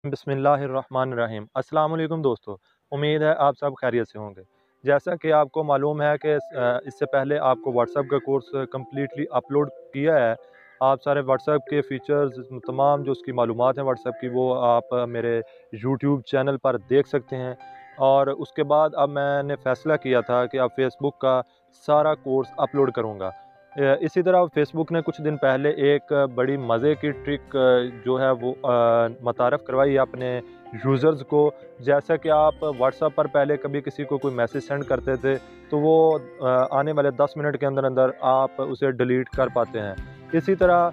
बिस्मिल्लाहिर्रहमानिर्रहीम। अस्सलाम वालेकुम दोस्तों, उम्मीद है आप सब खैरियत से होंगे। जैसा कि आपको मालूम है कि इससे पहले आपको व्हाट्सएप का कोर्स कम्प्लीटली अपलोड किया है। आप सारे व्हाट्सएप के फ़ीचर्स तमाम जो उसकी मालूमात हैं व्हाट्सएप की, वो आप मेरे यूट्यूब चैनल पर देख सकते हैं। और उसके बाद अब मैंने फ़ैसला किया था कि अब फ़ेसबुक का सारा कोर्स अपलोड करूँगा। इसी तरह फ़ेसबुक ने कुछ दिन पहले एक बड़ी मज़े की ट्रिक जो है वो मुतारफ़ करवाई है अपने यूज़र्स को। जैसा कि आप व्हाट्सएप पर पहले कभी किसी को कोई मैसेज सेंड करते थे, तो वो आने वाले 10 मिनट के अंदर अंदर आप उसे डिलीट कर पाते हैं। इसी तरह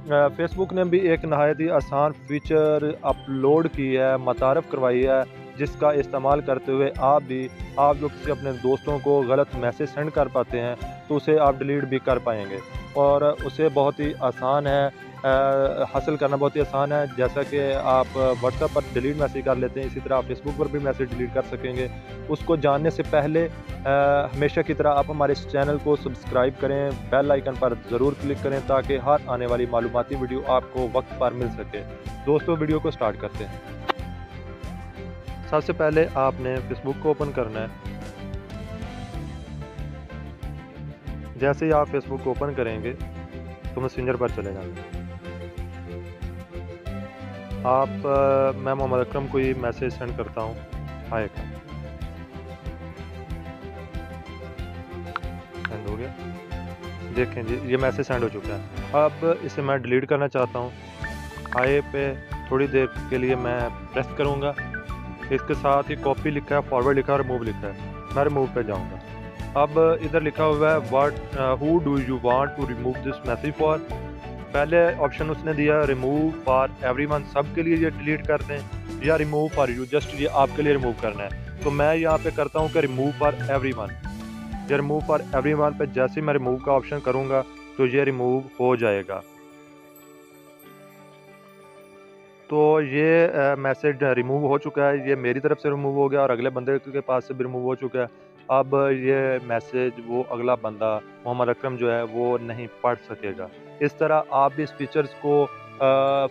फ़ेसबुक ने भी एक नहायत ही आसान फ़ीचर अपलोड की है, मुतारफ़ करवाई है, जिसका इस्तेमाल करते हुए आप जो किसी अपने दोस्तों को गलत मैसेज सेंड कर पाते हैं, तो उसे आप डिलीट भी कर पाएंगे। और उसे बहुत ही आसान है, हासिल करना बहुत ही आसान है। जैसा कि आप व्हाट्सएप पर डिलीट मैसेज कर लेते हैं, इसी तरह आप फेसबुक पर भी मैसेज डिलीट कर सकेंगे। उसको जानने से पहले हमेशा की तरह आप हमारे इस चैनल को सब्सक्राइब करें, बेल आइकन पर ज़रूर क्लिक करें ताकि हर आने वाली मालूमाती वीडियो आपको वक्त पर मिल सके। दोस्तों, वीडियो को स्टार्ट करते हैं। सबसे पहले आपने फेसबुक को ओपन करना है। जैसे ही आप फेसबुक को ओपन करेंगे तो मैसेंजर पर चले जाएंगे। मैं मोहम्मद अकरम को ये मैसेज सेंड करता हूँ, हाय का। सेंड हो गया, देखें जी ये मैसेज सेंड हो चुका है। अब इसे मैं डिलीट करना चाहता हूँ। हाय पे थोड़ी देर के लिए मैं प्रेस करूँगा। इसके साथ ही कॉपी लिखा है, फॉरवर्ड लिखा है, रिमूव लिखा है। मैं रिमूव पे जाऊँगा। अब इधर लिखा हुआ है who do you want to remove this message for. पहले ऑप्शन उसने दिया रिमूव फॉर एवरीवन, सब के लिए ये डिलीट कर दें, या रिमूव फॉर यू, जस्ट ये आपके लिए रिमूव करना है। तो मैं यहाँ पे करता हूँ कि रिमूव फॉर एवरीवन। ये रिमूव फॉर एवरीवन पे जैसे ही मैं रिमूव का ऑप्शन करूँगा तो ये रिमूव हो जाएगा। तो ये मैसेज रिमूव हो चुका है, ये मेरी तरफ से रिमूव हो गया और अगले बंदे के पास से भी रिमूव हो चुका है। अब ये मैसेज वो अगला बंदा मोहम्मद अकरम जो है वो नहीं पढ़ सकेगा। इस तरह आप भी इस फीचर्स को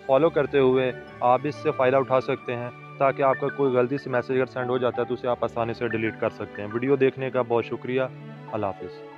फॉलो करते हुए आप इससे फ़ायदा उठा सकते हैं, ताकि आपका कोई गलती से मैसेज अगर सेंड हो जाता है तो उसे आप आसानी से डिलीट कर सकते हैं। वीडियो देखने का बहुत शुक्रिया। अल्लाह हाफ़िज़।